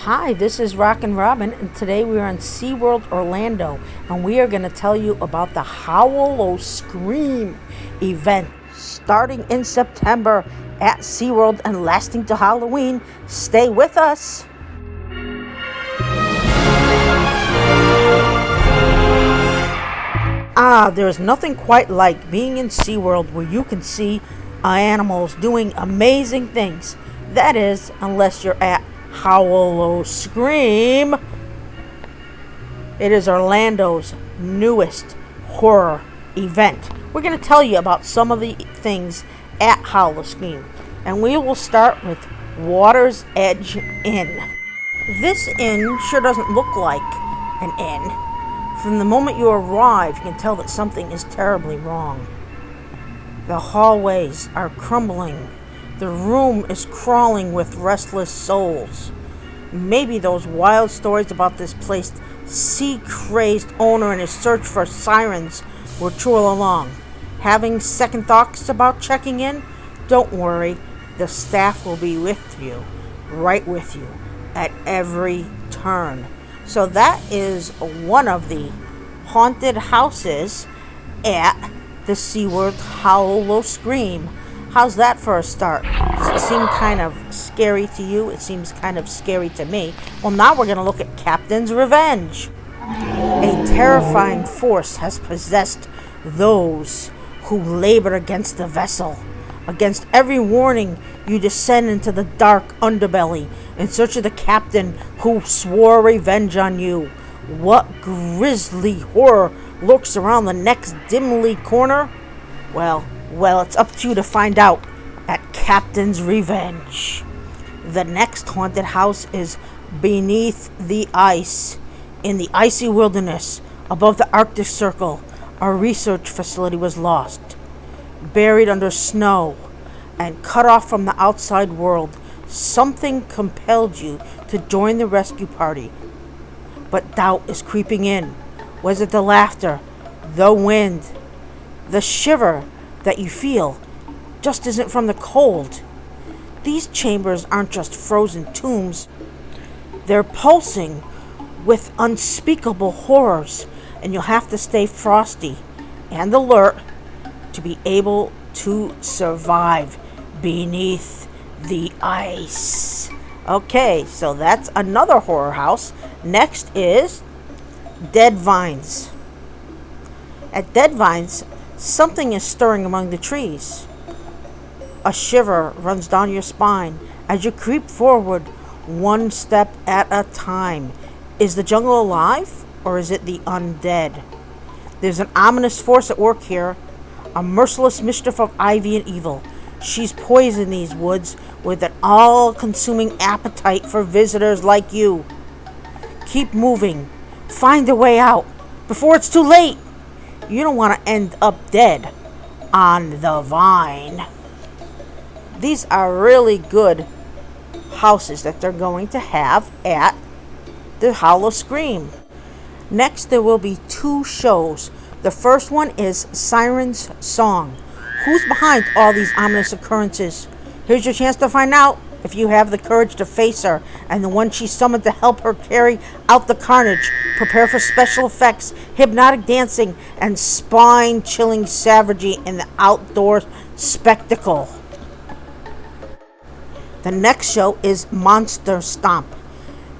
Hi, this is Rockin' Robin, and today we are in SeaWorld Orlando, and we are going to tell you about the Howl-O-Scream event starting in September at SeaWorld and lasting to Halloween. Stay with us. There's nothing quite like being in SeaWorld where you can see animals doing amazing things. That is, unless you're at Howl-O-Scream. It is Orlando's newest horror event. We're going to tell you about some of the things at Howl-O-Scream, and we will start with Water's Edge Inn. This inn sure doesn't look like an inn. From the moment you arrive, you can tell that something is terribly wrong. The hallways are crumbling. The room is crawling with restless souls. Maybe those wild stories about this place sea-crazed owner and his search for sirens were true all along. Having second thoughts about checking in? Don't worry, the staff will be with you, right with you, at every turn. So that is one of the haunted houses at the SeaWorld Howl-O-Scream. How's that for a start? Does it seem kind of scary to you? It seems kind of scary to me. Well, now we're going to look at Captain's Revenge. A terrifying force has possessed those who labor against the vessel. Against every warning, you descend into the dark underbelly in search of the captain who swore revenge on you. What grisly horror lurks around the next dimly corner? Well, it's up to you to find out at Captain's Revenge. The next haunted house is Beneath the Ice. In the icy wilderness above the Arctic Circle, a research facility was lost. Buried under snow and cut off from the outside world, something compelled you to join the rescue party. But doubt is creeping in. Was it the laughter, the wind, the shiver that you feel just isn't from the cold? These chambers aren't just frozen tombs. They're pulsing with unspeakable horrors, and you'll have to stay frosty and alert to be able to survive beneath the ice. Okay, so that's another horror house. Next is Dead Vines. At Dead Vines, something is stirring among the trees. A shiver runs down your spine as you creep forward, one step at a time. Is the jungle alive, or is it the undead? There's an ominous force at work here, a merciless mischief of ivy and evil. She's poisoned these woods with an all-consuming appetite for visitors like you. Keep moving. Find a way out before it's too late. You don't want to end up dead on the vine. These are really good houses that they're going to have at the Howl-O-Scream. Next, there will be two shows. The first one is Siren's Song. Who's behind all these ominous occurrences? Here's your chance to find out if you have the courage to face her and the one she summoned to help her carry out the carnage. Prepare for special effects, hypnotic dancing, and spine-chilling savagery in the outdoor spectacle. The next show is Monster Stomp.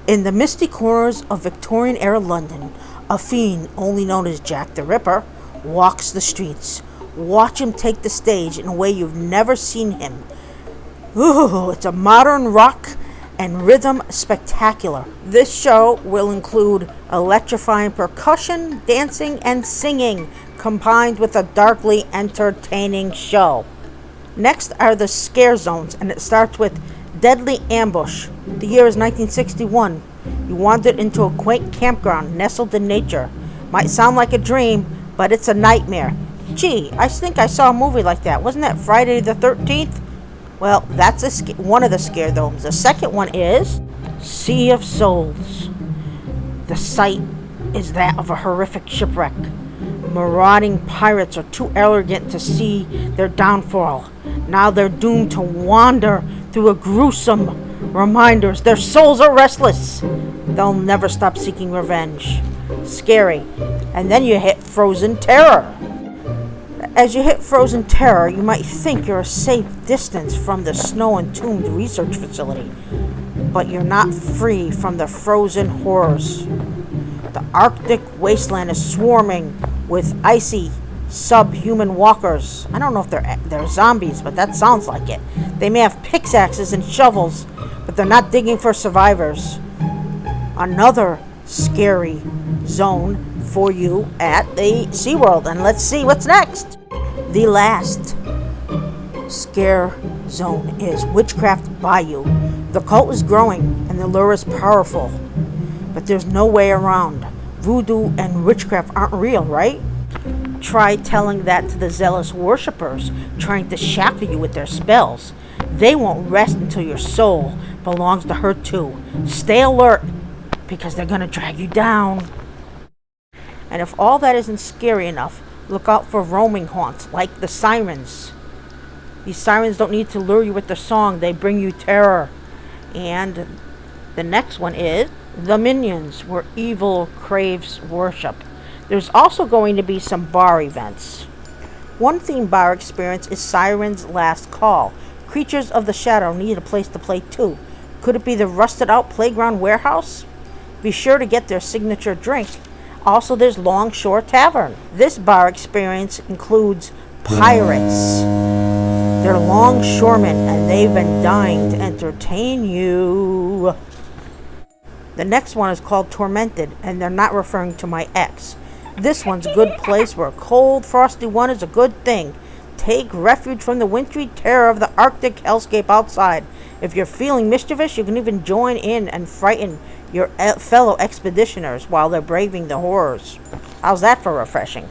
In the misty corners of Victorian-era London, a fiend, only known as Jack the Ripper, walks the streets. Watch him take the stage in a way you've never seen him. Ooh, it's a modern rock and rhythm spectacular. This show will include electrifying percussion, dancing, and singing, combined with a darkly entertaining show. Next are the scare zones, and it starts with Deadly Ambush. The year is 1961. You wandered into a quaint campground nestled in nature. Might sound like a dream, but it's a nightmare. Gee, I think I saw a movie like that. Wasn't that Friday the 13th? Well, that's one of the scare zones. The second one is Sea of Souls. The site is that of a horrific shipwreck. Marauding pirates are too arrogant to see their downfall. Now they're doomed to wander through a gruesome Reminders, their souls are restless. They'll never stop seeking revenge. Scary. And then you hit frozen terror. As you hit frozen terror, you might think you're a safe distance from the snow-entombed research facility, but you're not free from the frozen horrors. The Arctic wasteland is swarming with icy subhuman walkers. I don't know if they're zombies, but that sounds like it. They may have pickaxes and shovels, but they're not digging for survivors. Another scary zone for you at the SeaWorld, and let's see what's next. The last scare zone is Witchcraft Bayou. The cult is growing and the lure is powerful, but there's no way around. Voodoo and witchcraft aren't real, right? Try telling that to the zealous worshippers trying to shackle you with their spells. They won't rest until your soul belongs to her too. Stay alert, because they're gonna drag you down. And if all that isn't scary enough, look out for roaming haunts like the sirens. These sirens don't need to lure you with their song, they bring you terror. And the next one is the Minions, where evil craves worship. There's also going to be some bar events. One theme bar experience is Siren's Last Call. Creatures of the Shadow need a place to play too. Could it be the rusted out playground warehouse? Be sure to get their signature drink. Also, there's Longshore Tavern. This bar experience includes pirates. They're longshoremen and they've been dying to entertain you. The next one is called Tormented, and they're not referring to my ex. This one's a good place where a cold, frosty one is a good thing. Take refuge from the wintry terror of the Arctic hellscape outside. If you're feeling mischievous, you can even join in and frighten your fellow expeditioners while they're braving the horrors. How's that for refreshing?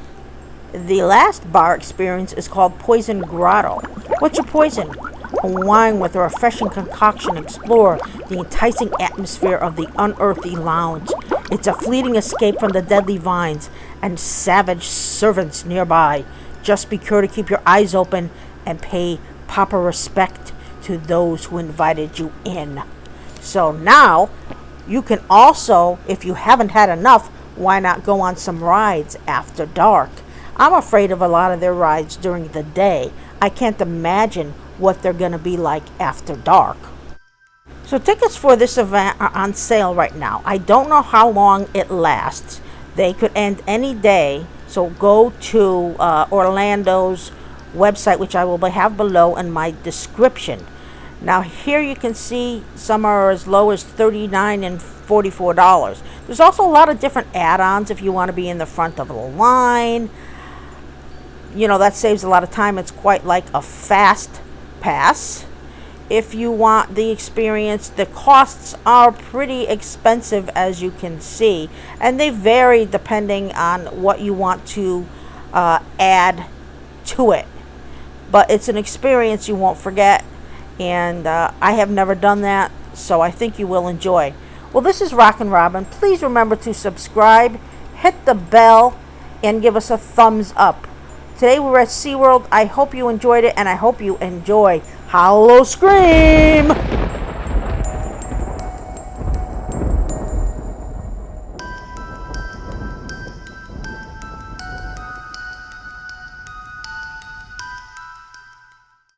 The last bar experience is called Poison Grotto. What's your poison? A wine with a refreshing concoction. Explore the enticing atmosphere of the unearthly lounge. It's a fleeting escape from the deadly vines and savage servants nearby. Just be sure to keep your eyes open and pay proper respect to those who invited you in. So now, you can also, if you haven't had enough, why not go on some rides after dark? I'm afraid of a lot of their rides during the day. I can't imagine what they're going to be like after dark. So tickets for this event are on sale right now. I don't know how long it lasts. They could end any day. So go to Orlando's website, which I will have below in my description. Now here you can see some are as low as $39 and $44. There's also a lot of different add-ons if you want to be in the front of the line. You know, that saves a lot of time. It's quite like a fast pass. If you want the experience, the costs are pretty expensive, as you can see, and they vary depending on what you want to add to it. But it's an experience you won't forget, and I have never done that, so I think you will enjoy. Well, this is Rockin' Robin. Please remember to subscribe, hit the bell, and give us a thumbs up. Today we're at SeaWorld. I hope you enjoyed it, and I hope you enjoy Howl-O-Scream!